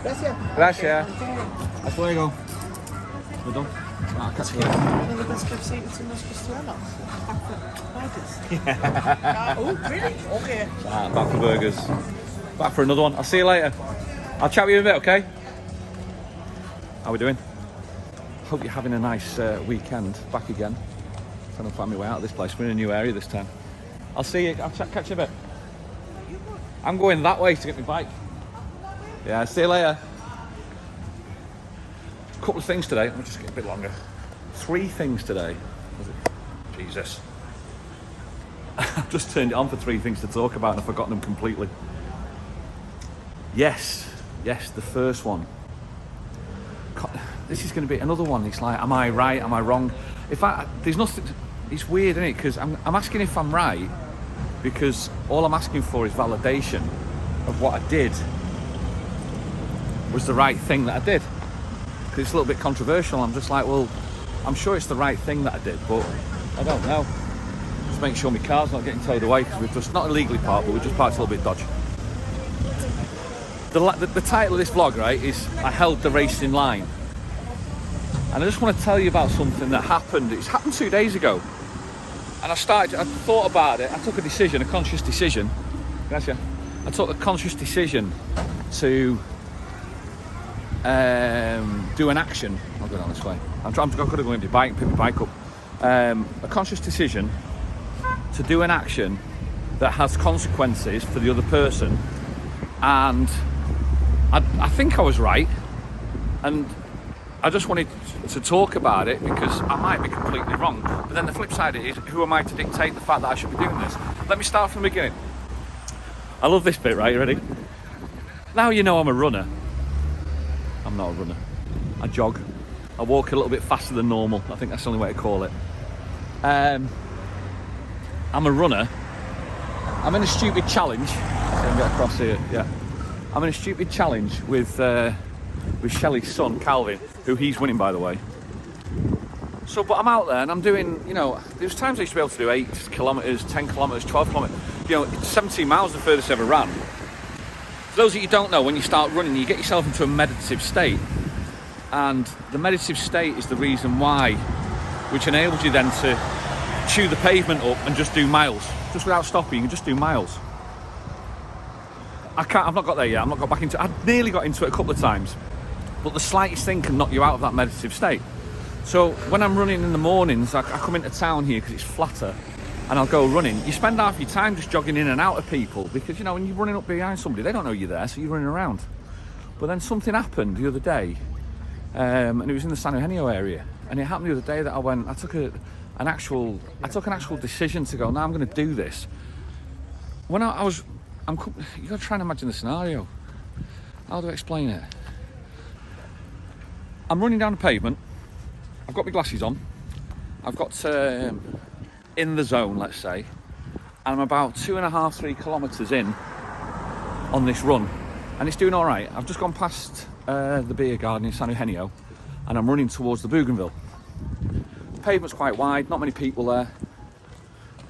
Gracias. Gracias. Hasta luego. We're done. Ah, catch you later. One of the best kept secrets in los Castellanos. Oh, really? Okay. Back for burgers. Back for another one. I'll see you later. I'll chat with you in a bit, okay? How we doing? Hope you're having a nice weekend. Back again. Trying to find my way out of this place. We're in a new area this time. I'll see you. I'll catch you a bit. I'm going that way to get my bike. Yeah, see you later. A couple of things today. Let me just get a bit longer. 3 things today. Jesus. I've just turned it on for 3 things to talk about and I've forgotten them completely. Yes, the first one. This is going to be another one. It's like, am I right? Am I wrong? There's nothing. It's weird, isn't it? Because I'm asking if I'm right, because all I'm asking for is validation of what I did was the right thing that I did. Because it's a little bit controversial. I'm just like, well, I'm sure it's the right thing that I did, but I don't know. Just make sure my car's not getting towed away, because we've just not illegally parked, but we've just parked a little bit dodgy. The title of this vlog, right, is I held the race in line. And I just want to tell you about something that happened. It's happened 2 days ago. And I thought about it. I took a conscious decision. Gracias. I took a conscious decision to do an action. I'll go down this way. I've got to go with my bike and pick my bike up. A conscious decision to do an action that has consequences for the other person. And I think I was right. And I just wanted to talk about it because I might be completely wrong. But then the flip side is, who am I to dictate the fact that I should be doing this? Let me start from the beginning. I love this bit, right? You ready? Now you know I'm a runner. I'm not a runner. I jog. I walk a little bit faster than normal. I think that's the only way to call it. I'm a runner. I'm in a stupid challenge. So I can get across here. Yeah. I'm in a stupid challenge with Shelley's son, Calvin, who he's winning, by the way. So, but I'm out there and I'm doing, there's times I used to be able to do 8 kilometres, 10 kilometres, 12 kilometres. 17 miles the furthest I ever ran. For those of you who don't know, when you start running, you get yourself into a meditative state. And the meditative state is the reason why, which enables you then to chew the pavement up and just do miles. Just without stopping, you can just do miles. I've not got there yet. I've not got back into it. I nearly got into it a couple of times. But the slightest thing can knock you out of that meditative state. So when I'm running in the mornings, I come into town here because it's flatter, and I'll go running. You spend half your time just jogging in and out of people because, when you're running up behind somebody, they don't know you're there, so you're running around. But then something happened the other day, and it was in the San Eugenio area. And it happened the other day that I took an actual decision to go, now I'm going to do this. When you got to try and imagine the scenario. How do I explain it? I'm running down the pavement. I've got my glasses on. I've got in the zone, let's say, and I'm about 2.5, 3 kilometres in on this run, and it's doing all right. I've just gone past the beer garden in San Eugenio, and I'm running towards the Bougainville. The pavement's quite wide, not many people there,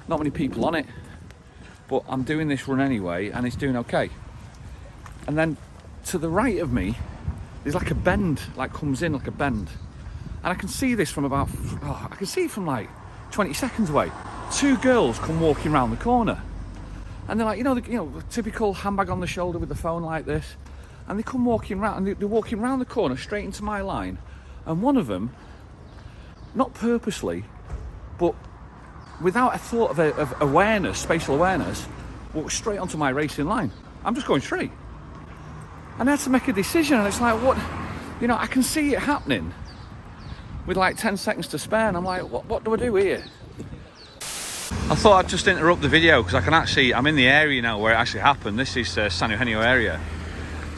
not many people on it, but I'm doing this run anyway, and it's doing okay. And then to the right of me, there's like a bend, comes in like a bend. And I can see this from I can see it from like 20 seconds away. 2 girls come walking around the corner. And they're like, the typical handbag on the shoulder with the phone like this. And they come walking around, and they're walking around the corner straight into my line. And one of them, not purposely, but without a thought of awareness, spatial awareness, walked straight onto my racing line. I'm just going straight. And I had to make a decision, and it's like, what? I can see it happening with like 10 seconds to spare, and I'm like, what do I do here? I thought I'd just interrupt the video because I'm in the area now where it actually happened. This is San Eugenio area.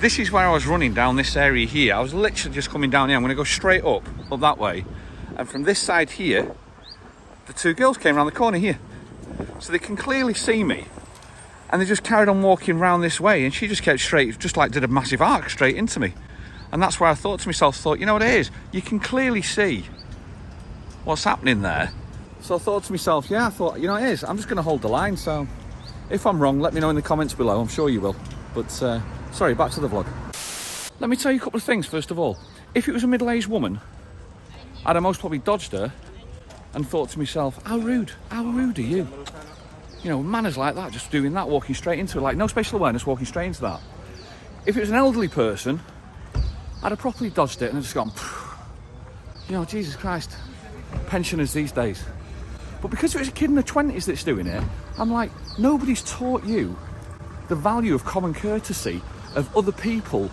This is where I was running down this area here. I was literally just coming down here. I'm going to go straight up that way. And from this side here, the 2 girls came around the corner here. So they can clearly see me. And they just carried on walking around this way, and she just kept straight, just like did a massive arc straight into me. And that's where I thought to myself, you know what it is? You can clearly see what's happening there. So I thought to myself, yeah, it is. I'm just going to hold the line. So if I'm wrong, let me know in the comments below. I'm sure you will. But sorry, back to the vlog. Let me tell you a couple of things, first of all. If it was a middle-aged woman, I'd have most probably dodged her and thought to myself, how rude are you? You know, manners like that, just doing that, walking straight into it, like no spatial awareness, walking straight into that. If it was an elderly person, I'd have properly dodged it and just gone, you know, Jesus Christ, pensioners these days. But because it was a kid in the 20s that's doing it, I'm like, nobody's taught you the value of common courtesy, of other people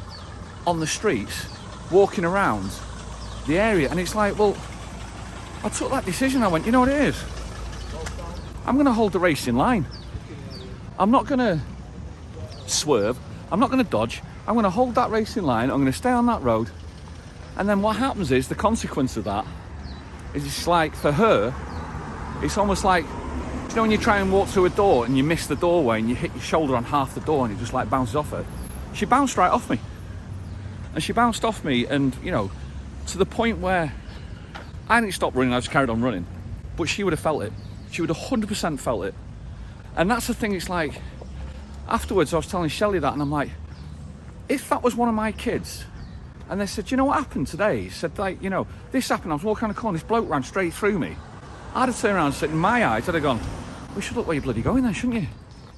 on the streets, walking around the area. And it's like, well, I took that decision. I went, you know what it is? I'm going to hold the race in line. I'm not going to swerve. I'm not going to dodge. I'm going to hold that race in line. I'm going to stay on that road. And then what happens is, the consequence of that is, it's like, for her, it's almost like, you know, when you try and walk through a door and you miss the doorway and you hit your shoulder on half the door and it just like bounces off her. She bounced right off me. And she bounced off me, and, you know, to the point where I didn't stop running, I just carried on running. But she would have felt it. She would have 100% felt it. And that's the thing, it's like, afterwards I was telling Shelley that, and I'm like, if that was one of my kids, and they said, you know what happened today? He said, like, you know, this happened, I was walking around the corner, this bloke ran straight through me. I'd have turned around and said, in my eyes, I'd have gone, we should look where you're bloody going then, shouldn't you?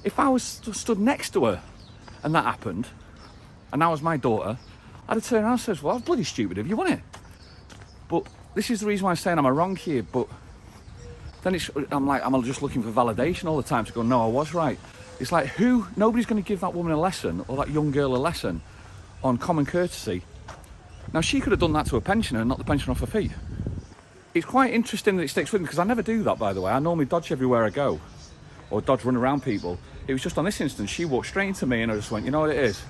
If I was stood next to her and that happened, and that was my daughter, I'd have turned around and said, well, that's bloody stupid of you, wasn't it? But this is the reason why I'm saying, am I wrong here? But then I'm just looking for validation all the time to go, no, I was right. It's like, nobody's going to give that woman a lesson, or that young girl a lesson on common courtesy. Now, she could have done that to a pensioner and knocked the pensioner off her feet. It's quite interesting that it sticks with me, because I never do that, by the way. I normally dodge everywhere I go, or dodge run around people. It was just on this instance, she walked straight into me and I just went, you know what it is?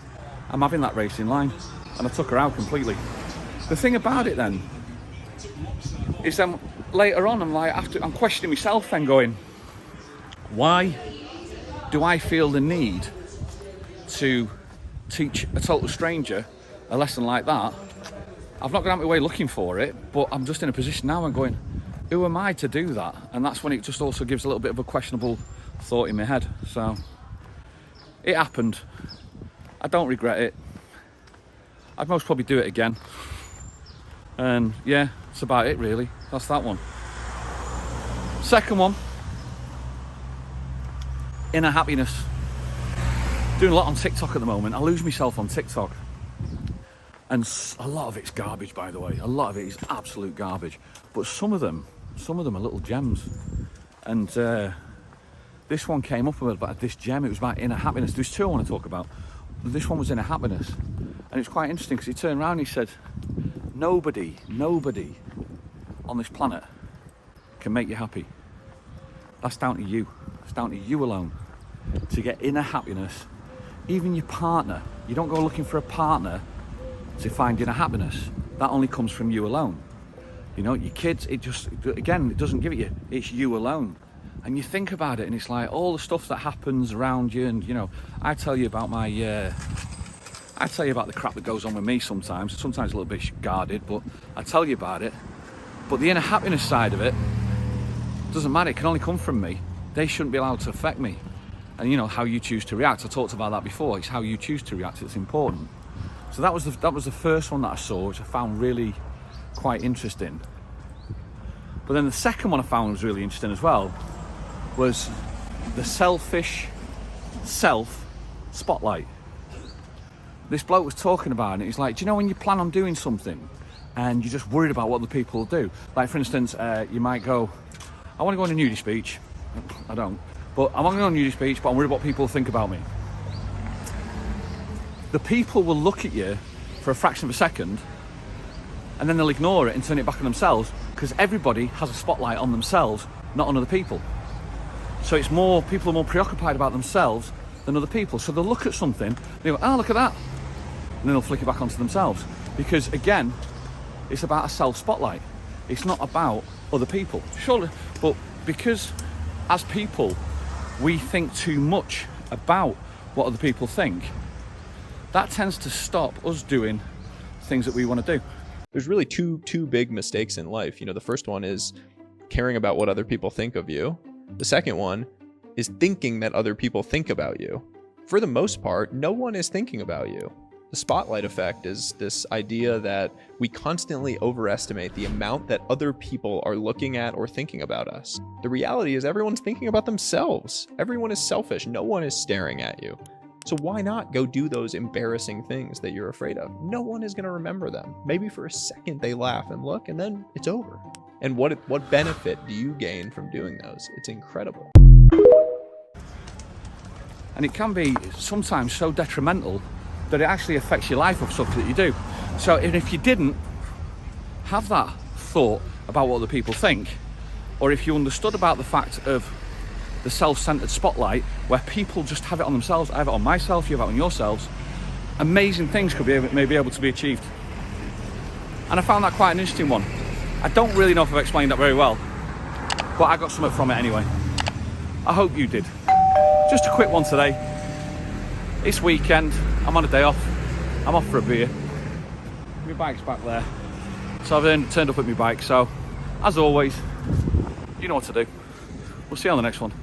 I'm having that racing line. And I took her out completely. The thing about it then is, then later on, I'm questioning myself then, going, why do I feel the need to teach a total stranger a lesson like that? I've not gone out my way looking for it, but I'm just in a position now, I'm going, who am I to do that? And that's when it just also gives a little bit of a questionable thought in my head. So it happened. I don't regret it. I'd most probably do it again. And yeah, that's about it really. That's that one. Second one, inner happiness. Doing a lot on TikTok at the moment. I lose myself on TikTok. And a lot of it's garbage, by the way. A lot of it is absolute garbage. But some of them are little gems. And this one came up about this gem. It was about inner happiness. There's two I want to talk about. This one was inner happiness. And it's quite interesting, because he turned around and he said, nobody on this planet can make you happy. That's down to you. It's down to you alone to get inner happiness. Even your partner, you don't go looking for a partner to find inner happiness. That only comes from you alone. You know, your kids, it doesn't give it you. It's you alone. And you think about it, and it's like all the stuff that happens around you. And, you know, I tell you about the crap that goes on with me sometimes a little bit guarded, but I tell you about it. But the inner happiness side of it doesn't matter. It can only come from me. They shouldn't be allowed to affect me. And, you know, how you choose to react. I talked about that before. It's how you choose to react. It's important. So that was the first one that I saw, which I found really quite interesting. But then the second one I found was really interesting as well, was the selfish self spotlight. This bloke was talking about it. He's like, do you know when you plan on doing something and you're just worried about what the people will do? Like, for instance, you might go, I want to go on a nudie speech. I don't. But I want to go on a nudie speech, but I'm worried what people think about me. The people will look at you for a fraction of a second, and then they'll ignore it and turn it back on themselves, because everybody has a spotlight on themselves, not on other people. So it's more, people are more preoccupied about themselves than other people. So they'll look at something, they go, oh, look at that. And then they'll flick it back onto themselves. Because again, it's about a self-spotlight. It's not about other people. Surely, but because as people, we think too much about what other people think, that tends to stop us doing things that we want to do. There's really two big mistakes in life. You know, the first one is caring about what other people think of you. The second one is thinking that other people think about you. For the most part, no one is thinking about you. The spotlight effect is this idea that we constantly overestimate the amount that other people are looking at or thinking about us. The reality is everyone's thinking about themselves. Everyone is selfish. No one is staring at you. So why not go do those embarrassing things that you're afraid of? No one is going to remember them. Maybe for a second they laugh and look, and then it's over. And what benefit do you gain from doing those? It's incredible. And it can be sometimes so detrimental that it actually affects your life of stuff that you do. So if you didn't have that thought about what other people think, or if you understood about the fact of the self-centered spotlight, where people just have it on themselves, I have it on myself, you have it on yourselves, amazing things may be able to be achieved. And I found that quite an interesting one. I don't really know if I've explained that very well, but I got something from it anyway. I hope you did. Just a quick one today. It's weekend, I'm on a day off, I'm off for a beer. My bike's back there. So I've then turned up with my bike, so as always, you know what to do. We'll see you on the next one.